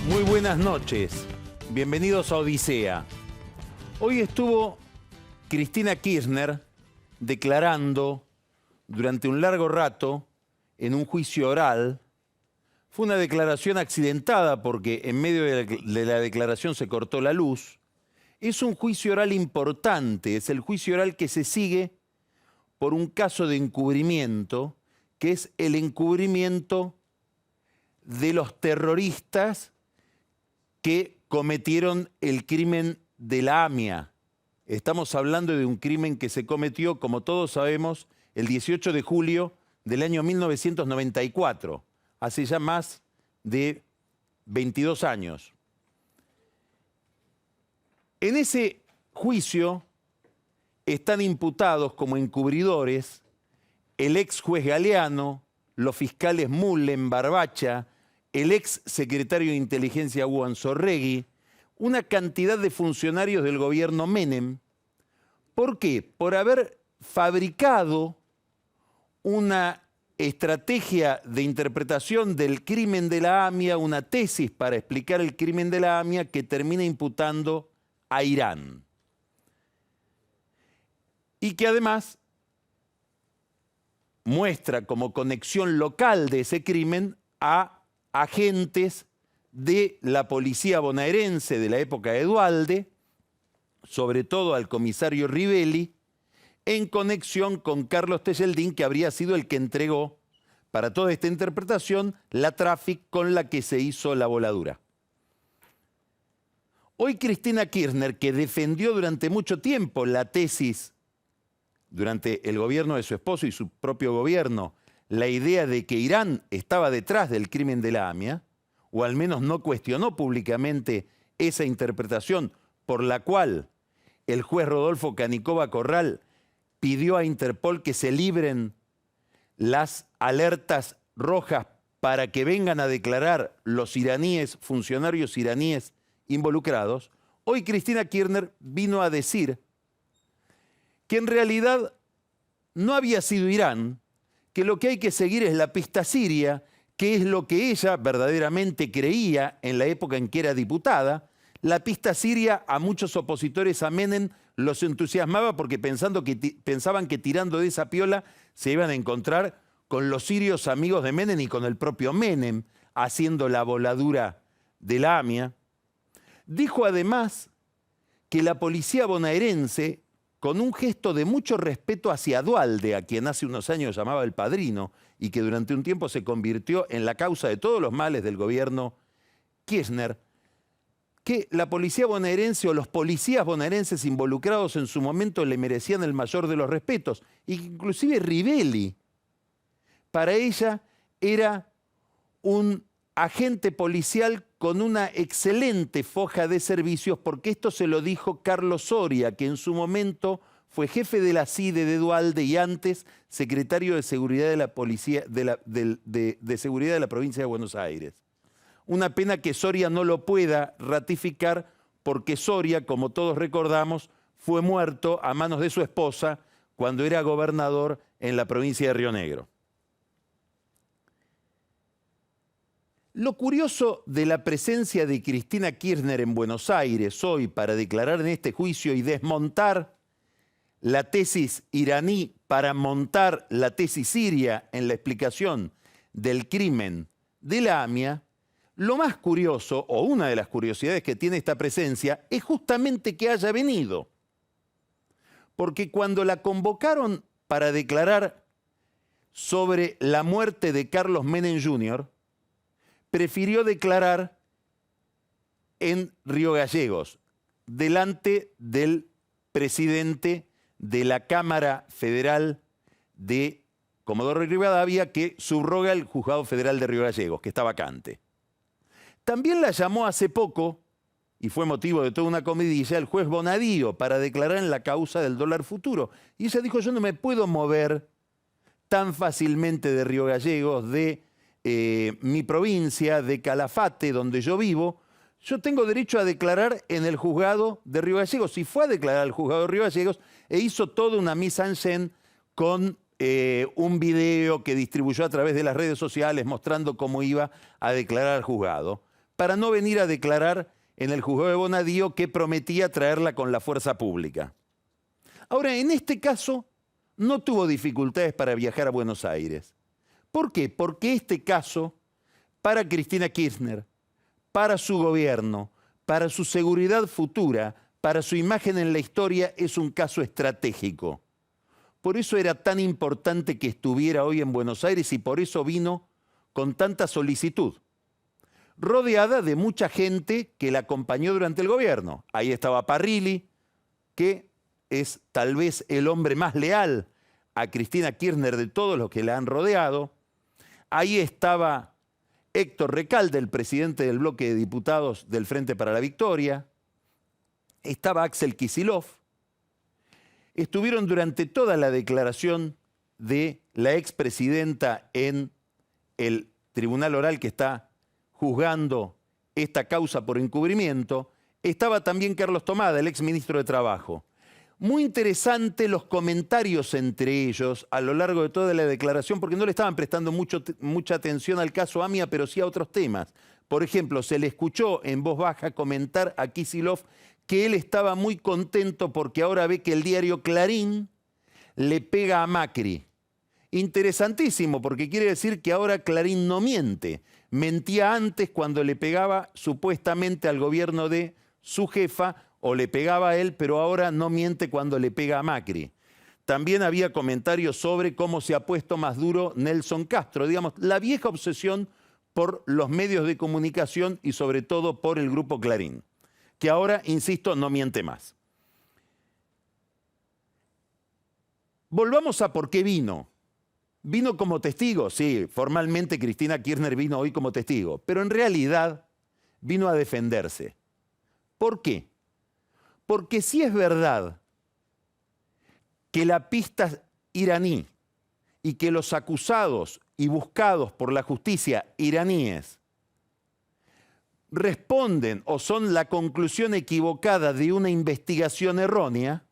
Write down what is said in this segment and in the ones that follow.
Muy buenas noches, bienvenidos a Odisea. Hoy estuvo Cristina Kirchner declarando durante un largo rato en un juicio oral. Fue una declaración accidentada porque en medio de la declaración se cortó la luz. Es un juicio oral importante, es el juicio oral que se sigue por un caso de encubrimiento, que es el encubrimiento de los terroristas que cometieron el crimen de la AMIA. Estamos hablando de un crimen que se cometió, como todos sabemos, el 18 de julio del año 1994, hace ya más de 22 años. En ese juicio están imputados como encubridores el ex juez Galeano, los fiscales Mullen, Barbacha, el ex secretario de Inteligencia Hugo Anzorregui, una cantidad de funcionarios del gobierno Menem. ¿Por qué? Por haber fabricado una estrategia de interpretación del crimen de la AMIA, una tesis para explicar el crimen de la AMIA que termina imputando a Irán. Y que además muestra como conexión local de ese crimen a agentes de la policía bonaerense de la época de Duhalde, sobre todo al comisario Rivelli, en conexión con Carlos Tejeldín, que habría sido el que entregó, para toda esta interpretación, la Traffic con la que se hizo la voladura. Hoy Cristina Kirchner, que defendió durante mucho tiempo la tesis, durante el gobierno de su esposo y su propio gobierno, la idea de que Irán estaba detrás del crimen de la AMIA, o al menos no cuestionó públicamente esa interpretación por la cual el juez Rodolfo Canicova Corral pidió a Interpol que se libren las alertas rojas para que vengan a declarar los iraníes, funcionarios iraníes involucrados. Hoy Cristina Kirchner vino a decir que en realidad no había sido Irán, que lo que hay que seguir es la pista siria, que es lo que ella verdaderamente creía en la época en que era diputada. La pista siria a muchos opositores a Menem los entusiasmaba porque pensaban que tirando de esa piola se iban a encontrar con los sirios amigos de Menem y con el propio Menem haciendo la voladura de la AMIA. Dijo además que la policía bonaerense, con un gesto de mucho respeto hacia Duhalde, a quien hace unos años llamaba el padrino y que durante un tiempo se convirtió en la causa de todos los males del gobierno Kirchner, que la policía bonaerense o los policías bonaerenses involucrados en su momento le merecían el mayor de los respetos, y que inclusive Rivelli, para ella, era un agente policial con una excelente foja de servicios, porque esto se lo dijo Carlos Soria, que en su momento fue jefe de la CIDE de Duhalde y antes secretario de Seguridad de la Policía de Seguridad de la provincia de Buenos Aires. Una pena que Soria no lo pueda ratificar, porque Soria, como todos recordamos, fue muerto a manos de su esposa cuando era gobernador en la provincia de Río Negro. Lo curioso de la presencia de Cristina Kirchner en Buenos Aires hoy para declarar en este juicio y desmontar la tesis iraní para montar la tesis siria en la explicación del crimen de la AMIA, lo más curioso, o una de las curiosidades que tiene esta presencia, es justamente que haya venido. Porque cuando la convocaron para declarar sobre la muerte de Carlos Menem Jr., prefirió declarar en Río Gallegos, delante del presidente de la Cámara Federal de Comodoro Rivadavia, que subroga el Juzgado Federal de Río Gallegos, que está vacante. También la llamó hace poco, y fue motivo de toda una comidilla, el juez Bonadío para declarar en la causa del dólar futuro. Y ella dijo, yo no me puedo mover tan fácilmente de Río Gallegos, de mi provincia, de Calafate, donde yo vivo. Yo tengo derecho a declarar en el juzgado de Río Gallegos. Y fue a declarar al juzgado de Río Gallegos e hizo toda una mise en scène con un video que distribuyó a través de las redes sociales mostrando cómo iba a declarar al juzgado. para no venir a declarar en el juzgado de Bonadío que prometía traerla con la fuerza pública. Ahora, en este caso, no tuvo dificultades para viajar a Buenos Aires. ¿Por qué? Porque este caso, para Cristina Kirchner, para su gobierno, para su seguridad futura, para su imagen en la historia, es un caso estratégico. Por eso era tan importante que estuviera hoy en Buenos Aires y por eso vino con tanta solicitud, rodeada de mucha gente que la acompañó durante el gobierno. Ahí estaba Parrilli, que es tal vez el hombre más leal a Cristina Kirchner de todos los que la han rodeado. Ahí estaba Héctor Recalde, el presidente del bloque de diputados del Frente para la Victoria. Estaba Axel Kicillof. Estuvieron durante toda la declaración de la expresidenta en el tribunal oral que está juzgando esta causa por encubrimiento. Estaba también Carlos Tomada, el exministro de Trabajo. Muy interesante los comentarios entre ellos a lo largo de toda la declaración, porque no le estaban prestando mucha atención al caso AMIA, pero sí a otros temas. Por ejemplo, se le escuchó en voz baja comentar a Kicillof que él estaba muy contento porque ahora ve que el diario Clarín le pega a Macri. Interesantísimo, porque quiere decir que ahora Clarín no miente. Mentía antes cuando le pegaba supuestamente al gobierno de su jefa, o le pegaba a él, pero ahora no miente cuando le pega a Macri. También había comentarios sobre cómo se ha puesto más duro Nelson Castro, digamos, la vieja obsesión por los medios de comunicación y sobre todo por el grupo Clarín, que ahora, insisto, no miente más. Volvamos a por qué vino. Vino como testigo, sí, formalmente Cristina Kirchner vino hoy como testigo, pero en realidad vino a defenderse. ¿Por qué? Porque si es verdad que la pista iraní y que los acusados y buscados por la justicia iraníes responden o son la conclusión equivocada de una investigación errónea,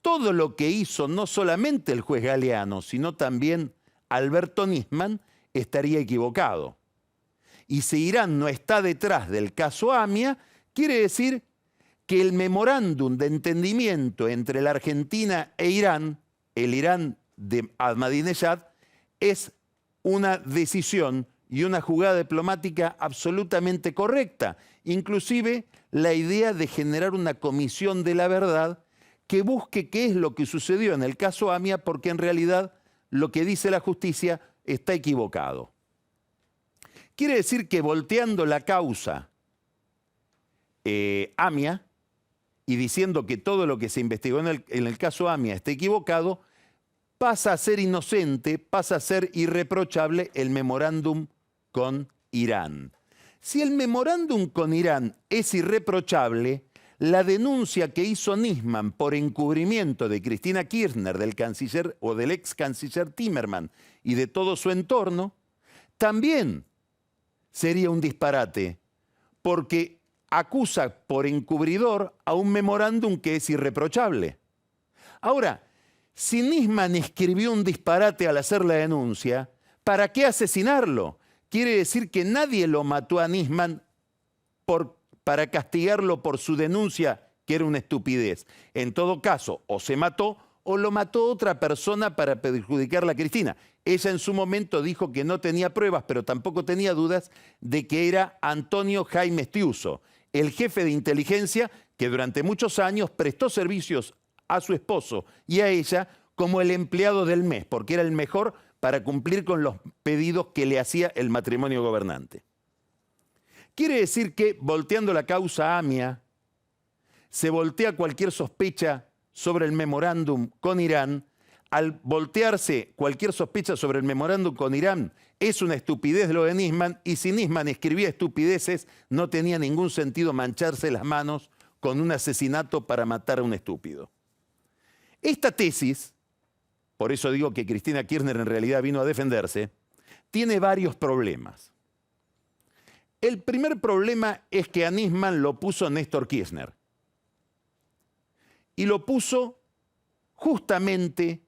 todo lo que hizo no solamente el juez Galeano, sino también Alberto Nisman, estaría equivocado. Y si Irán no está detrás del caso AMIA, quiere decir que el memorándum de entendimiento entre la Argentina e Irán, el Irán de Ahmadinejad, es una decisión y una jugada diplomática absolutamente correcta. Inclusive la idea de generar una comisión de la verdad que busque qué es lo que sucedió en el caso AMIA, porque en realidad lo que dice la justicia está equivocado. Quiere decir que volteando la causa AMIA y diciendo que todo lo que se investigó en el caso AMIA está equivocado, pasa a ser inocente, pasa a ser irreprochable el memorándum con Irán. Si el memorándum con Irán es irreprochable, la denuncia que hizo Nisman por encubrimiento de Cristina Kirchner, del canciller o del ex canciller Timerman y de todo su entorno, también sería un disparate, porque acusa por encubridor a un memorándum que es irreprochable. Ahora, si Nisman escribió un disparate al hacer la denuncia, ¿para qué asesinarlo? Quiere decir que nadie lo mató a Nisman para castigarlo por su denuncia, que era una estupidez. En todo caso, o se mató o lo mató otra persona para perjudicarla a Cristina. Ella en su momento dijo que no tenía pruebas, pero tampoco tenía dudas de que era Antonio Jaime Estiuso, el jefe de inteligencia que durante muchos años prestó servicios a su esposo y a ella como el empleado del mes, porque era el mejor para cumplir con los pedidos que le hacía el matrimonio gobernante. Quiere decir que, volteando la causa AMIA, se voltea cualquier sospecha sobre el memorándum con Irán. Al voltearse cualquier sospecha sobre el memorándum con Irán, es una estupidez lo de Nisman, y si Nisman escribía estupideces, no tenía ningún sentido mancharse las manos con un asesinato para matar a un estúpido. Esta tesis, por eso digo que Cristina Kirchner en realidad vino a defenderse, tiene varios problemas. El primer problema es que a Nisman lo puso Néstor Kirchner. Y lo puso justamente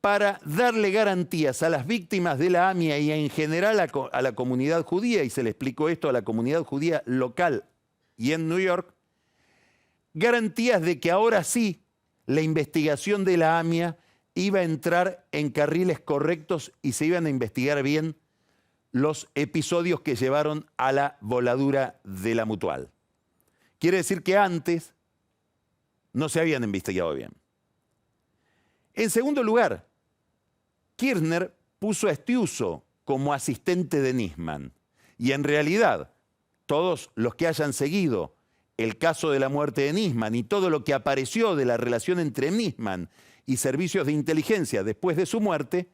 para darle garantías a las víctimas de la AMIA y en general a la comunidad judía, y se le explicó esto a la comunidad judía local y en New York, garantías de que ahora sí la investigación de la AMIA iba a entrar en carriles correctos y se iban a investigar bien los episodios que llevaron a la voladura de la Mutual. Quiere decir que antes no se habían investigado bien. En segundo lugar, Kirchner puso a Stiuso como asistente de Nisman. Y en realidad, todos los que hayan seguido el caso de la muerte de Nisman y todo lo que apareció de la relación entre Nisman y servicios de inteligencia después de su muerte,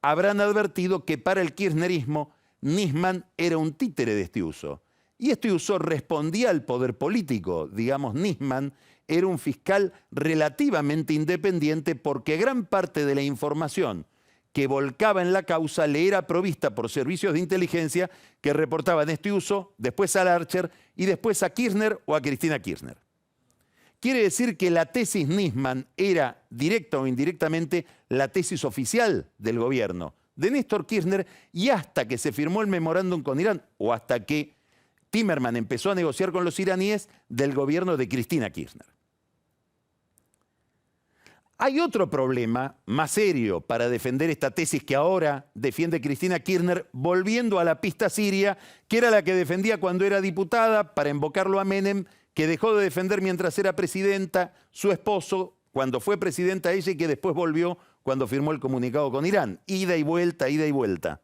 habrán advertido que para el kirchnerismo Nisman era un títere de Stiuso. Y Stiuso respondía al poder político. Digamos, Nisman era un fiscal relativamente independiente porque gran parte de la información que volcaba en la causa le era provista por servicios de inteligencia que reportaban a Stiuso, después a Larcher y después a Kirchner o a Cristina Kirchner. Quiere decir que la tesis Nisman era, directa o indirectamente, la tesis oficial del gobierno de Néstor Kirchner y hasta que se firmó el memorándum con Irán o hasta que Timerman empezó a negociar con los iraníes del gobierno de Cristina Kirchner. Hay otro problema más serio para defender esta tesis que ahora defiende Cristina Kirchner, volviendo a la pista siria, que era la que defendía cuando era diputada, para invocarlo a Menem, que dejó de defender mientras era presidenta, su esposo, cuando fue presidenta ella y que después volvió cuando firmó el comunicado con Irán. Ida y vuelta, ida y vuelta.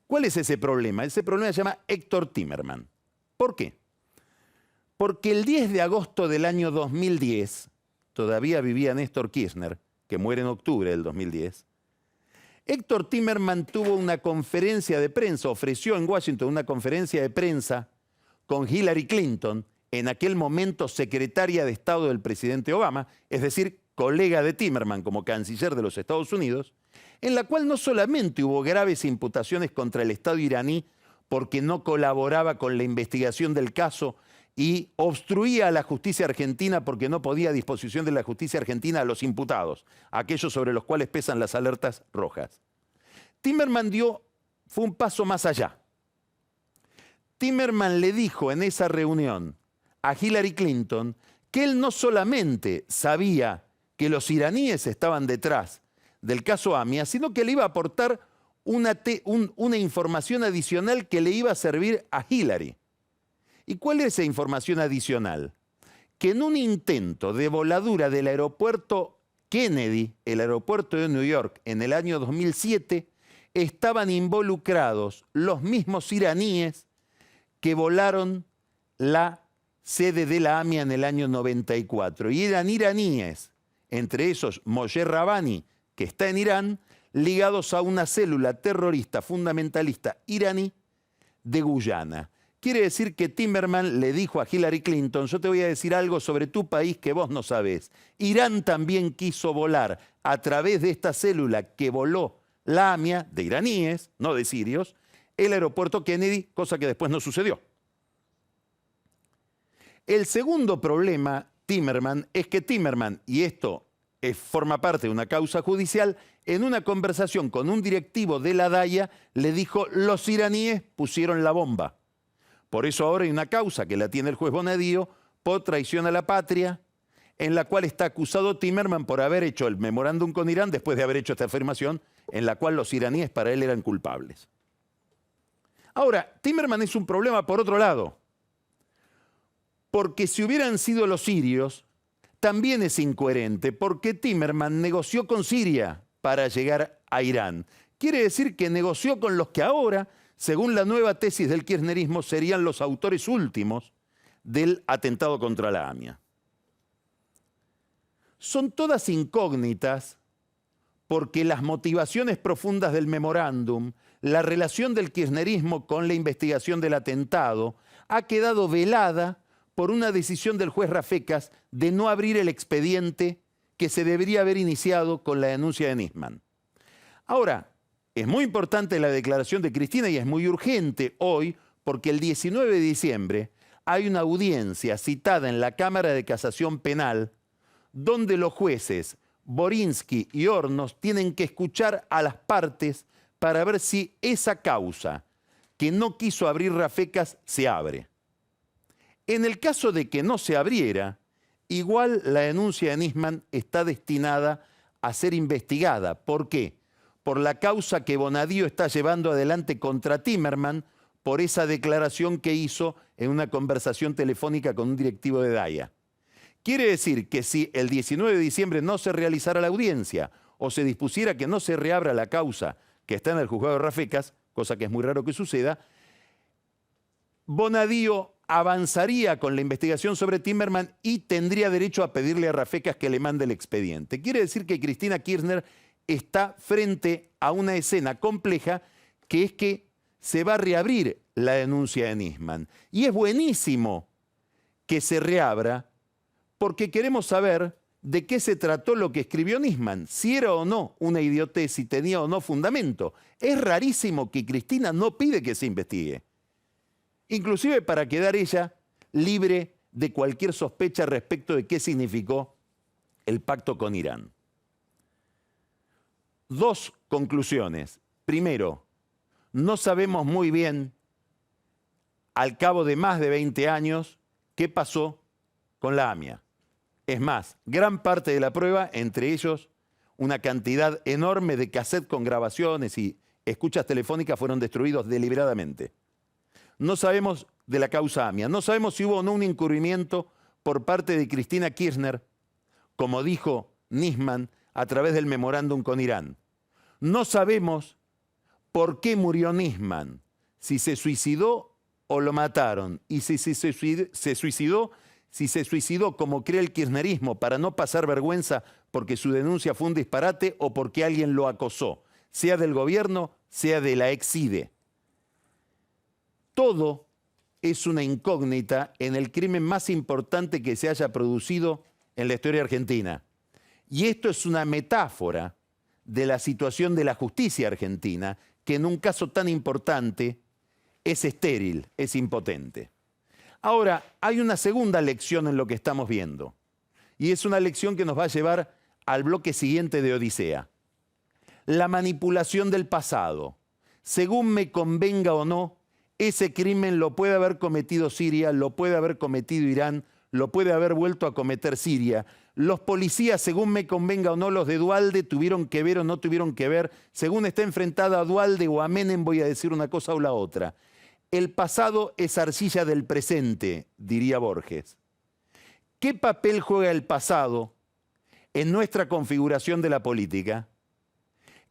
¿Cuál es ese problema? Ese problema se llama Héctor Timerman. ¿Por qué? Porque el 10 de agosto del año 2010, todavía vivía Néstor Kirchner, que muere en octubre del 2010, Héctor Timerman tuvo una conferencia de prensa, ofreció en Washington una conferencia de prensa con Hillary Clinton, en aquel momento secretaria de Estado del presidente Obama, es decir, colega de Timerman como canciller de los Estados Unidos, en la cual no solamente hubo graves imputaciones contra el Estado iraní porque no colaboraba con la investigación del caso y obstruía a la justicia argentina porque no podía a disposición de la justicia argentina a los imputados, aquellos sobre los cuales pesan las alertas rojas. Timerman fue un paso más allá. Timerman le dijo en esa reunión a Hillary Clinton que él no solamente sabía que los iraníes estaban detrás del caso AMIA, sino que le iba a aportar una información adicional que le iba a servir a Hillary. ¿Y cuál es esa información adicional? Que en un intento de voladura del aeropuerto Kennedy, el aeropuerto de New York, en el año 2007, estaban involucrados los mismos iraníes que volaron la sede de la AMIA en el año 94. Y eran iraníes, entre esos Moshe Rabbani, que está en Irán, ligados a una célula terrorista fundamentalista iraní de Guyana. Quiere decir que Timerman le dijo a Hillary Clinton, yo te voy a decir algo sobre tu país que vos no sabés. Irán también quiso volar a través de esta célula que voló la AMIA, de iraníes, no de sirios, el aeropuerto Kennedy, cosa que después no sucedió. El segundo problema, Timerman, es que Timerman, y esto forma parte de una causa judicial, en una conversación con un directivo de la DAIA le dijo, los iraníes pusieron la bomba. Por eso ahora hay una causa que la tiene el juez Bonadío por traición a la patria, en la cual está acusado Timerman por haber hecho el memorándum con Irán después de haber hecho esta afirmación en la cual los iraníes para él eran culpables. Ahora, Timerman es un problema por otro lado, porque si hubieran sido los sirios, también es incoherente, porque Timerman negoció con Siria para llegar a Irán. Quiere decir que negoció con los que ahora, según la nueva tesis del kirchnerismo, serían los autores últimos del atentado contra la AMIA. Son todas incógnitas porque las motivaciones profundas del memorándum, la relación del kirchnerismo con la investigación del atentado, ha quedado velada por una decisión del juez Rafecas de no abrir el expediente que se debería haber iniciado con la denuncia de Nisman. Ahora, es muy importante la declaración de Cristina y es muy urgente hoy porque el 19 de diciembre hay una audiencia citada en la Cámara de Casación Penal donde los jueces Borinsky y Hornos tienen que escuchar a las partes para ver si esa causa que no quiso abrir Rafecas se abre. En el caso de que no se abriera, igual la denuncia de Nisman está destinada a ser investigada. ¿Por qué? Por la causa que Bonadío está llevando adelante contra Timerman por esa declaración que hizo en una conversación telefónica con un directivo de Daya. Quiere decir que si el 19 de diciembre no se realizara la audiencia o se dispusiera que no se reabra la causa que está en el juzgado de Rafecas, cosa que es muy raro que suceda, Bonadío avanzaría con la investigación sobre Timerman y tendría derecho a pedirle a Rafecas que le mande el expediente. Quiere decir que Cristina Kirchner está frente a una escena compleja, que es que se va a reabrir la denuncia de Nisman. Y es buenísimo que se reabra, porque queremos saber de qué se trató lo que escribió Nisman, si era o no una idiotez, si tenía o no fundamento. Es rarísimo que Cristina no pide que se investigue, inclusive para quedar ella libre de cualquier sospecha respecto de qué significó el pacto con Irán. Dos conclusiones. Primero, no sabemos muy bien, al cabo de más de 20 años, qué pasó con la AMIA. Es más, gran parte de la prueba, entre ellos una cantidad enorme de cassettes con grabaciones y escuchas telefónicas, fueron destruidos deliberadamente. No sabemos de la causa AMIA, no sabemos si hubo o no un encubrimiento por parte de Cristina Kirchner, como dijo Nisman, a través del memorándum con Irán. No sabemos por qué murió Nisman, si se suicidó o lo mataron, y si se suicidó como cree el kirchnerismo para no pasar vergüenza porque su denuncia fue un disparate o porque alguien lo acosó, sea del gobierno, sea de la ex-IDE. Todo es una incógnita en el crimen más importante que se haya producido en la historia argentina. Y esto es una metáfora de la situación de la justicia argentina, que en un caso tan importante es estéril, es impotente. Ahora, hay una segunda lección en lo que estamos viendo, y es una lección que nos va a llevar al bloque siguiente de Odisea. La manipulación del pasado. Según me convenga o no, ese crimen lo puede haber cometido Siria, lo puede haber cometido Irán, lo puede haber vuelto a cometer Siria. Los policías, según me convenga o no, los de Duhalde, tuvieron que ver o no tuvieron que ver. Según está enfrentada a Duhalde o a Menem, voy a decir una cosa o la otra. El pasado es arcilla del presente, diría Borges. ¿Qué papel juega el pasado en nuestra configuración de la política?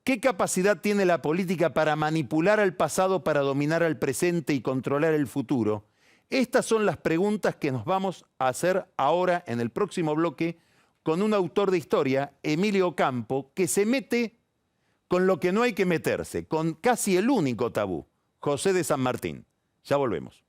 ¿Qué capacidad tiene la política para manipular al pasado, para dominar al presente y controlar el futuro? Estas son las preguntas que nos vamos a hacer ahora en el próximo bloque con un autor de historia, Emilio Campo, que se mete con lo que no hay que meterse, con casi el único tabú, José de San Martín. Ya volvemos.